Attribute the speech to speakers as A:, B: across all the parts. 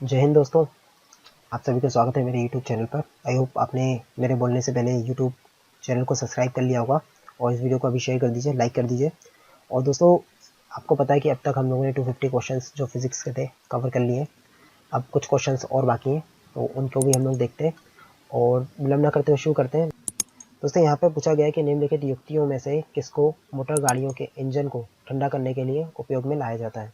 A: जय हिंद दोस्तों। आप सभी का स्वागत है मेरे YouTube चैनल पर। आई होप आपने मेरे बोलने से पहले YouTube चैनल को सब्सक्राइब कर लिया होगा और इस वीडियो को अभी शेयर कर दीजिए, लाइक कर दीजिए। और दोस्तों, आपको पता है कि अब तक हम लोगों ने 250 क्वेश्चंस जो फिजिक्स के थे कवर कर लिए। अब कुछ क्वेश्चंस और बाकी हैं, तो उनको भी हम लोग देखते हैं और विलंब न करते हुए शुरू करते हैं। दोस्तों, यहाँ पर पूछा गया है कि निम्नलिखित युक्तियों में से किसको मोटर गाड़ियों के इंजन को ठंडा करने के लिए उपयोग में लाया जाता है।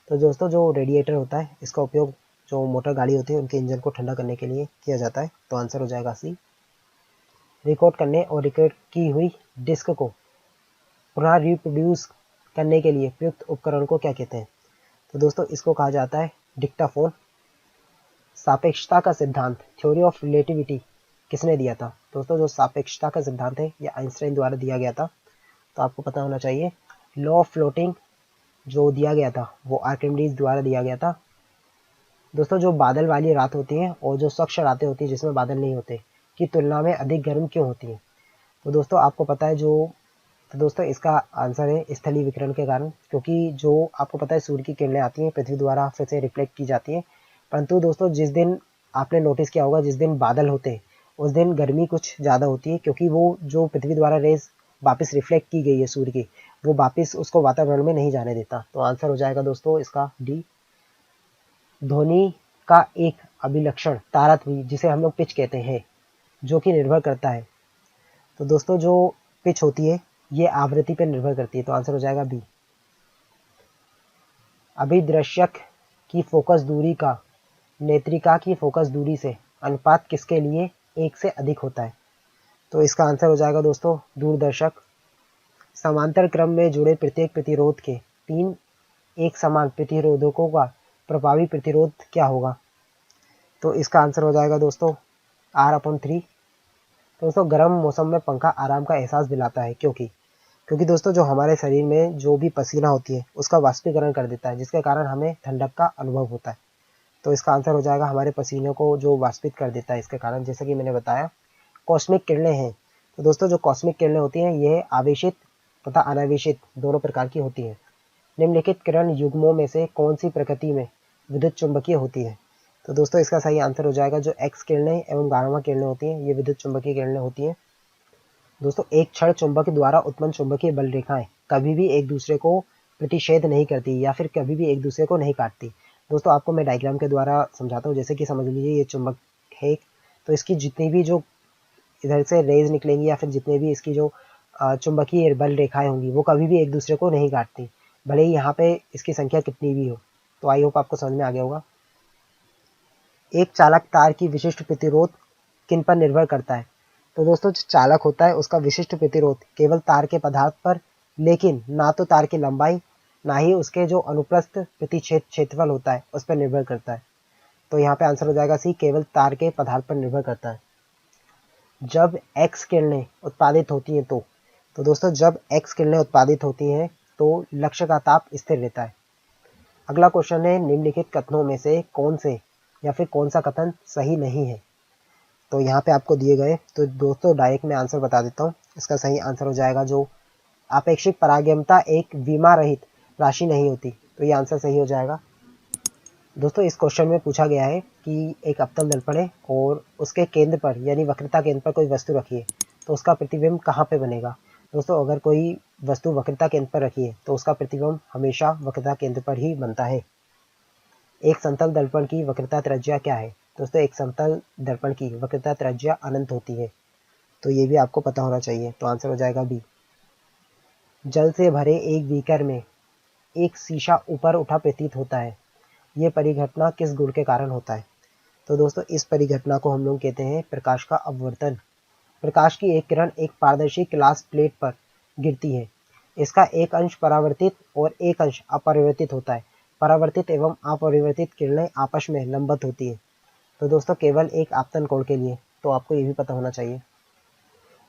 A: तो दोस्तों, जो रेडिएटर होता है इसका उपयोग जो मोटर गाड़ी होती है उनके इंजन को ठंडा करने के लिए किया जाता है। तो आंसर हो जाएगा सी। रिकॉर्ड करने और रिकॉर्ड की हुई डिस्क को पुनः रिप्रोड्यूस करने के लिए प्रयुक्त उपकरण को क्या कहते हैं। तो दोस्तों, इसको कहा जाता है डिक्टाफोन। सापेक्षता का सिद्धांत, थ्योरी ऑफ रिलेटिविटी, किसने दिया था। दोस्तों, जो सापेक्षता का सिद्धांत है यह आइंस्टाइन द्वारा दिया गया था। तो आपको पता होना चाहिए। लॉ ऑफ फ्लोटिंग जो दिया गया था वो आर्किमिडीज द्वारा दिया गया था। दोस्तों, जो बादल वाली रात होती है और जो स्वच्छ रातें होती है जिसमें बादल नहीं होते की तुलना में अधिक गर्म क्यों होती है। तो दोस्तों, आपको पता है तो दोस्तों, इसका आंसर है स्थलीय विकिरण के कारण। क्योंकि जो आपको पता है सूर्य की किरणें आती हैं पृथ्वी द्वारा फिर से रिफ्लेक्ट की जाती हैं। परंतु दोस्तों, जिस दिन आपने नोटिस किया होगा जिस दिन बादल होते हैं उस दिन गर्मी कुछ ज़्यादा होती है, क्योंकि वो जो पृथ्वी द्वारा रेज वापस रिफ्लेक्ट की गई है सूर्य की, वो वापस उसको वातावरण में नहीं जाने देता। तो आंसर हो जाएगा दोस्तों इसका डी। ध्वनि का एक अभिलक्षण तारतम्य जिसे हम लोग पिच कहते हैं, जो कि निर्भर करता है। तो दोस्तों, जो पिच होती है ये आवृत्ति पर निर्भर करती है। तो आंसर हो जाएगा बी। अभिदृश्यक की फोकस दूरी का नेत्रिका की फोकस दूरी से अनुपात किसके लिए एक से अधिक होता है। तो इसका आंसर हो जाएगा दोस्तों दूरदर्शक। समांतर क्रम में जुड़े प्रत्येक प्रतिरोध के 3 एक समान प्रतिरोधकों का प्रभावी प्रतिरोध क्या होगा। तो इसका आंसर हो जाएगा दोस्तों R/3। दोस्तों, गर्म मौसम में पंखा आराम का एहसास दिलाता है क्योंकि क्योंकि दोस्तों, जो हमारे शरीर में जो भी पसीना होती है उसका वाष्पीकरण कर देता है, जिसके कारण हमें ठंडक का अनुभव होता है। तो इसका आंसर हो जाएगा हमारे पसीने को जो वाष्पित कर देता है इसके कारण, जैसे कि मैंने बताया। कॉस्मिक किरणें हैं। तो दोस्तों, जो कॉस्मिक किरणें होती हैं ये आवेशित तथा अनावेशित दोनों प्रकार की होती हैं। निम्नलिखित किरण युग्मों में से कौन सी प्रकृति में विद्युत चुंबकीय होती है। तो दोस्तों, इसका सही आंसर हो जाएगा जो एक्स किरणें एवं गामा किरणें होती हैं ये विद्युत चुंबकीय किरणें होती हैं। दोस्तों, एक क्षण चुंबक द्वारा उत्पन्न चुंबकीय बल रेखाएं कभी भी एक दूसरे को प्रतिषेध नहीं करती या फिर कभी भी एक दूसरे को नहीं काटती। दोस्तों, आपको मैं डायग्राम के द्वारा समझाता हूँ। जैसे कि समझ लीजिए ये चुंबक है, तो इसकी जितनी भी जो इधर से रेज निकलेंगी या फिर जितने भी इसकी जो चुंबकीय बल रेखाएं होंगी वो कभी भी एक दूसरे को नहीं काटती, भले ही यहाँ पे इसकी संख्या कितनी भी हो। तो आई होप आपको समझ में आ गया होगा। एक चालक तार की विशिष्ट प्रतिरोध किन पर निर्भर करता है। तो दोस्तों, जो चालक होता है उसका विशिष्ट प्रतिरोध केवल तार के पदार्थ पर, लेकिन ना तो तार की लंबाई ना ही उसके जो अनुप्रस्थ क्षेत्रफल होता है उस पर निर्भर करता है। तो यहाँ पे आंसर हो जाएगा सी, केवल तार के पदार्थ पर निर्भर करता है। जब एक्स किरणें उत्पादित होती हैं तो दोस्तों, जब एक्स किरणें उत्पादित होती हैं तो लक्ष्य का ताप स्थिर रहता है। अगला क्वेश्चन है निम्नलिखित कथनों में से कौन से या फिर कौन सा कथन सही नहीं है। तो यहाँ पे आपको दिए गए, तो दोस्तों डायरेक्ट मैं आंसर बता देता हूँ। इसका सही आंसर हो जाएगा जो आपेक्षिक परागम्यता एक विमा रहित राशि नहीं होती। तो ये आंसर सही हो जाएगा। दोस्तों, इस क्वेश्चन में पूछा गया है कि एक अवतल दर्पण है और उसके केंद्र पर यानी वक्रता केंद्र पर कोई वस्तु रखी है, तो उसका प्रतिबिंब कहाँ पे बनेगा। दोस्तों, अगर कोई वस्तु वक्रता केंद्र पर रखी है तो उसका प्रतिबिंब हमेशा वक्रता केंद्र पर ही बनता है। एक समतल दर्पण की वक्रता त्रिज्या क्या है। दोस्तों, एक समतल दर्पण की वक्रता त्रिज्या अनंत होती है। तो ये भी आपको पता होना चाहिए। तो आंसर हो जाएगा बी। जल से भरे एक बीकर में एक शीशा ऊपर उठा प्रतीत होता है, यह परिघटना किस गुण के कारण होता है। तो दोस्तों, इस परिघटना को हम लोग कहते हैं प्रकाश का अपवर्तन। प्रकाश की एक किरण एक पारदर्शी ग्लास प्लेट पर गिरती है। इसका एक अंश परावर्तित और एक अंश अपरिवर्तित होता है। परावर्तित एवं अपरिवर्तित किरणें आपस में लंबवत होती है। तो दोस्तों, केवल एक आपतन कोण के लिए। तो आपको ये भी पता होना चाहिए।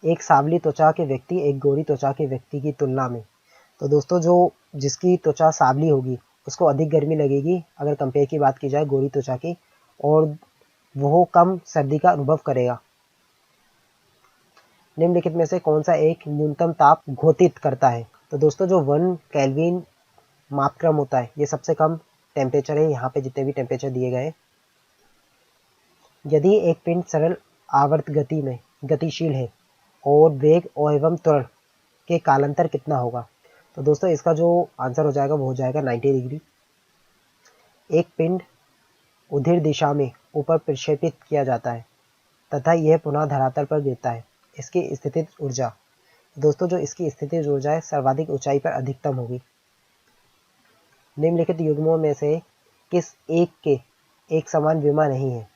A: एक सांवली त्वचा के व्यक्ति एक गोरी त्वचा के व्यक्ति की तुलना में। तो दोस्तों, जो जिसकी त्वचा सांवली होगी उसको अधिक गर्मी लगेगी अगर कंपेयर की बात की जाए गोरी त्वचा की, और वो कम सर्दी का अनुभव करेगा। निम्नलिखित में से कौन सा एक न्यूनतम ताप घोषित करता है। तो दोस्तों, जो 1 केल्विन मापक्रम होता है ये सबसे कम टेम्परेचर है यहाँ पे जितने भी टेम्परेचर दिए गए। यदि एक पिंड सरल आवर्त गति में गतिशील है और वेग और एवं त्वरण के कालांतर कितना होगा। तो दोस्तों इसका जो आंसर हो जाएगा वो हो जाएगा 90 डिग्री। एक पिंड उधिर दिशा में ऊपर प्रक्षेपित किया जाता है तथा यह पुनः धरातल पर गिरता है। इसकी स्थितिज ऊर्जा, दोस्तों जो इसकी स्थितिज ऊर्जा है सर्वाधिक ऊंचाई पर अधिकतम होगी। निम्नलिखित युग्मों में से किस एक के एक समान विमा नहीं है।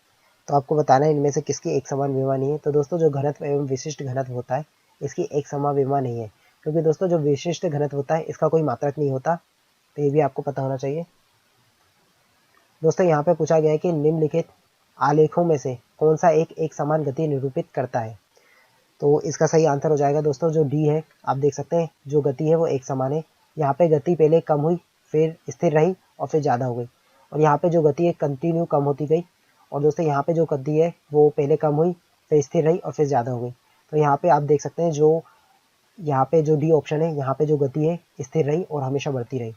A: तो आपको बताना है इनमें से किसकी एक समान विमा नहीं है। तो दोस्तों जो घनत्व एवं विशिष्ट घनत्व होता है इसकी एक समान विमा नहीं है, क्योंकि दोस्तों जो विशिष्ट घनत्व होता है इसका कोई मात्रक नहीं होता, तो ये भी आपको पता होना चाहिए। दोस्तों यहाँ पे पूछा गया है कि निम्नलिखित आलेखों में से कौन सा एक समान गति निरूपित करता है। तो इसका सही आंसर हो जाएगा दोस्तों जो डी है। आप देख सकते हैं जो गति है वो एक समान है। यहाँ पे गति पहले कम हुई, फिर स्थिर रही और फिर ज़्यादा हो गई, और यहाँ पे जो गति है कंटिन्यू कम होती गई। और दोस्तों यहाँ पे जो गति है वो पहले कम हुई, फिर स्थिर रही और फिर ज़्यादा हो गई। तो यहाँ पे आप देख सकते हैं जो यहाँ पे जो डी ऑप्शन है, यहाँ पे जो गति है स्थिर रही और हमेशा बढ़ती रही।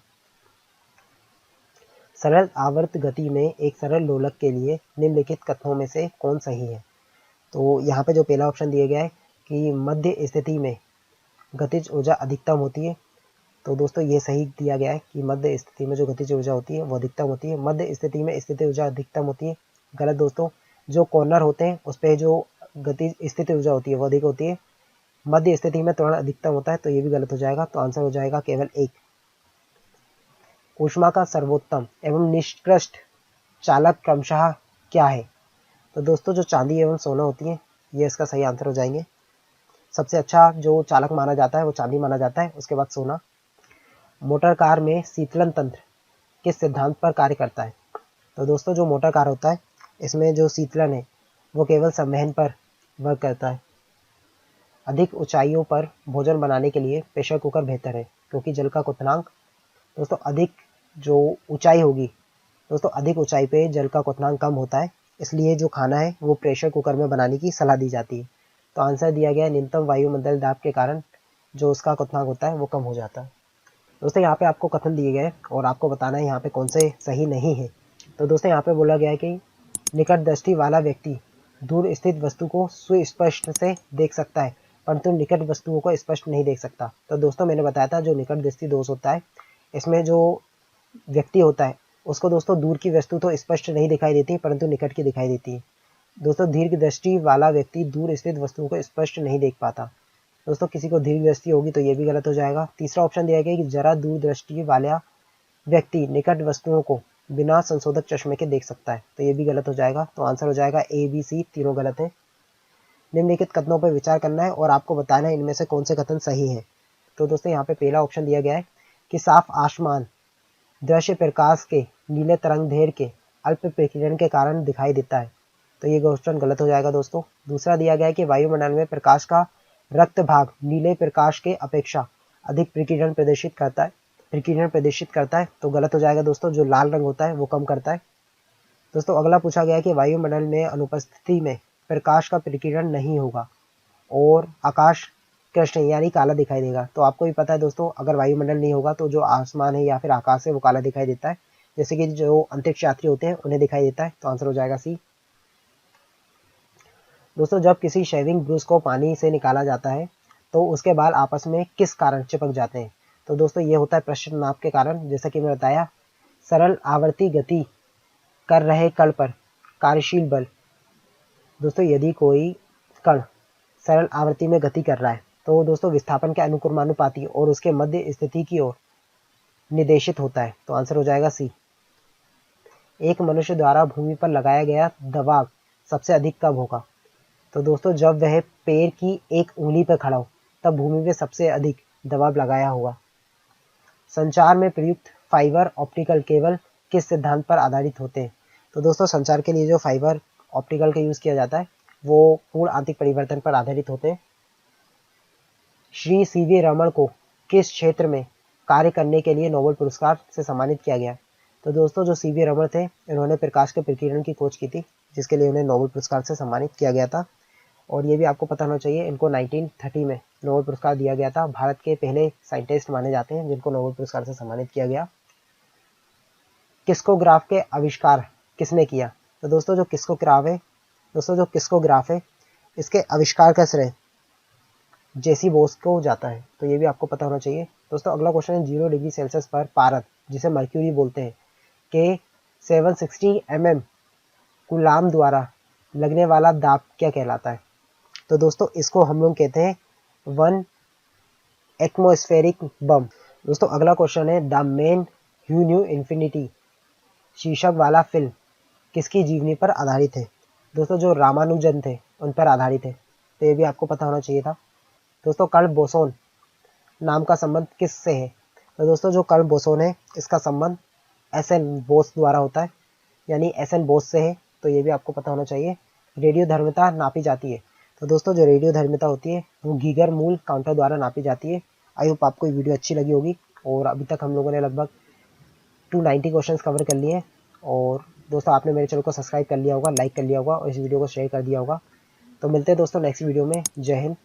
A: सरल आवर्त गति में एक सरल लोलक के लिए निम्नलिखित कथनों में से कौन सही है। तो यहाँ पे जो पहला ऑप्शन दिया गया है कि मध्य स्थिति में गतिज ऊर्जा अधिकतम होती है, तो दोस्तों ये सही दिया गया है कि मध्य स्थिति में जो गतिज ऊर्जा होती है वो अधिकतम होती है। मध्य स्थिति में स्थिति ऊर्जा अधिकतम होती है, गलत दोस्तों। जो कॉर्नर होते हैं उस पर जो गति स्थिति ऊर्जा होती है वो अधिक होती है। मध्य स्थिति में त्वरण अधिकतम होता है, तो ये भी गलत हो जाएगा। तो आंसर हो जाएगा केवल एक। ऊष्मा का सर्वोत्तम एवं निष्कृष्ट चालक क्रमशः क्या है। तो दोस्तों जो चांदी एवं सोना होती है ये इसका सही आंसर हो जाएंगे। सबसे अच्छा जो चालक माना जाता है वो चांदी माना जाता है, उसके बाद सोना। मोटर कार में शीतलन तंत्र किस सिद्धांत पर कार्य करता है। तो दोस्तों जो मोटर कार होता है इसमें जो शीतलन है वो केवल संवहन पर वर्क करता है। अधिक ऊंचाइयों पर भोजन बनाने के लिए प्रेशर कुकर बेहतर है, क्योंकि जल का क्वथनांक, दोस्तों अधिक जो ऊंचाई होगी, दोस्तों अधिक ऊंचाई पे जल का क्वथनांक कम होता है, इसलिए जो खाना है वो प्रेशर कुकर में बनाने की सलाह दी जाती है। तो आंसर दिया गया है न्यूनतम वायुमंडल दाब के कारण जो उसका क्वथनांक होता है वो कम हो जाता है। दोस्तों यहाँ पे आपको कथन दिए गए और आपको बताना है यहाँ पे कौन से सही नहीं है। तो दोस्तों यहाँ पे बोला गया है कि निकट दृष्टि वाला व्यक्ति दूर स्थित वस्तु को सुस्पष्ट से देख सकता है, परंतु निकट वस्तुओं को स्पष्ट नहीं देख सकता। तो दोस्तों मैंने बताया था जो निकट दृष्टि दोष होता है इसमें जो व्यक्ति होता है उसको दोस्तों दूर की वस्तु तो स्पष्ट नहीं दिखाई देती, परंतु निकट की दिखाई देती है। दोस्तों दीर्घ दृष्टि वाला व्यक्ति दूर स्थित वस्तुओं को स्पष्ट नहीं देख पाता। दोस्तों किसी को दीर्घ दृष्टि होगी तो ये भी गलत हो जाएगा। तीसरा ऑप्शन दिया गया कि जरा दूर दृष्टि वाला व्यक्ति निकट वस्तुओं को बिना संशोधक चश्मे के देख सकता है, तो ये भी गलत हो जाएगा। तो आंसर हो जाएगा ए बी सी, तीनों गलत है। निम्नलिखित कथनों पर विचार करना है और आपको बताना है इनमें से कौन से कथन सही है। तो दोस्तों यहाँ पे पहला ऑप्शन दिया गया है कि साफ आसमान दृश्य प्रकाश के नीले तरंग ढेर के अल्प प्रकीर्णन के कारण दिखाई देता है, तो ये क्वेश्चन गलत हो जाएगा दोस्तों। दूसरा दिया गया है कि वायुमंडल में प्रकाश का रक्त भाग नीले प्रकाश के अपेक्षा अधिक प्रकीर्णन प्रदर्शित करता है, तो गलत हो जाएगा दोस्तों। जो लाल रंग होता है वो कम करता है। दोस्तों अगला पूछा गया है कि वायुमंडल में अनुपस्थिति में प्रकाश का प्रकीर्णन नहीं होगा और आकाश कृष्ण यानी काला दिखाई देगा। तो आपको भी पता है दोस्तों अगर वायुमंडल नहीं होगा तो जो आसमान है या फिर आकाश है वो काला दिखाई देता है, जैसे कि जो अंतरिक्ष यात्री होते हैं उन्हें दिखाई देता है। तो आंसर हो जाएगा सी। दोस्तों जब किसी शेविंग ब्रश को पानी से निकाला जाता है तो उसके बाल आपस में किस कारण चिपक जाते हैं। तो दोस्तों ये होता है पृष्ठ नाप के कारण, जैसा कि मैं बताया। सरल आवर्ती गति कर रहे कण पर कार्यशील बल, दोस्तों यदि कोई कण सरल आवृत्ति में गति कर रहा है तो दोस्तों विस्थापन के अनुक्रमानुपाती और उसके मध्य स्थिति की ओर निर्देशित होता है। तो आंसर हो जाएगा सी। एक मनुष्य द्वारा भूमि पर लगाया गया दबाव सबसे अधिक कब होगा। तो दोस्तों जब वह पैर की एक उंगली पर खड़ा हो तब भूमि पर सबसे अधिक दबाव लगाया होगा। संचार में प्रयुक्त फाइबर ऑप्टिकल केबल किस सिद्धांत पर आधारित होते हैं। तो दोस्तों संचार के लिए जो फाइबर ऑप्टिकल का यूज किया जाता है वो पूर्ण आंतरिक परिवर्तन पर आधारित होते हैं। श्री सीवी रमन को किस क्षेत्र में कार्य करने के लिए नोबेल पुरस्कार से सम्मानित किया गया। तो दोस्तों जो सीवी रमन थे इन्होंने प्रकाश के प्रकीर्णन की खोज की थी, जिसके लिए उन्हें नोबेल पुरस्कार से सम्मानित किया गया था। और ये भी आपको पता होना चाहिए इनको 1930 में नोबेल पुरस्कार दिया गया था। भारत के पहले साइंटिस्ट माने जाते हैं जिनको नोबेल पुरस्कार से सम्मानित किया गया। किस्कोग्राफ के आविष्कार किसने किया। तो दोस्तों जो किस्कोग्राफ है दोस्तों जो किस्कोग्राफ है इसके आविष्कार का श्रेय जेसी बोस को जाता है, तो ये भी आपको पता होना चाहिए। दोस्तों अगला क्वेश्चन है 0 डिग्री सेल्सियस पर पारद, जिसे मर्क्यूरी बोलते हैं, के 760 mm कूलाम द्वारा लगने वाला दाब क्या कहलाता है? तो दोस्तों इसको हम लोग कहते हैं 1 एटमॉस्फेरिक बम। दोस्तों अगला क्वेश्चन है the man who new infinity शीर्षक वाला फिल्म किसकी जीवनी पर आधारित है? दोस्तों जो रामानुजन थे उन पर आधारित है, तो ये भी आपको पता होना चाहिए था। दोस्तों कर्ल बोसोन नाम का संबंध किस से है? तो दोस्तों जो कर्ल बोसोन है इसका संबंध एसएन बोस द्वारा होता है, यानी एसएन बोस से है, तो ये भी आपको पता होना चाहिए। रेडियो धर्मिता नापी जाती है, तो दोस्तों जो रेडियो धर्मिता होती है वो गीगर मूल काउंटर द्वारा नापी जाती है। आई होप आपको ये वीडियो अच्छी लगी होगी, और अभी तक हम लोगों ने लगभग 290 क्वेश्चंस कवर कर लिए हैं। और दोस्तों आपने मेरे चैनल को सब्सक्राइब कर लिया होगा, लाइक कर लिया होगा और इस वीडियो को शेयर कर दिया होगा। तो मिलते हैं दोस्तों नेक्स्ट वीडियो में। जय हिंद।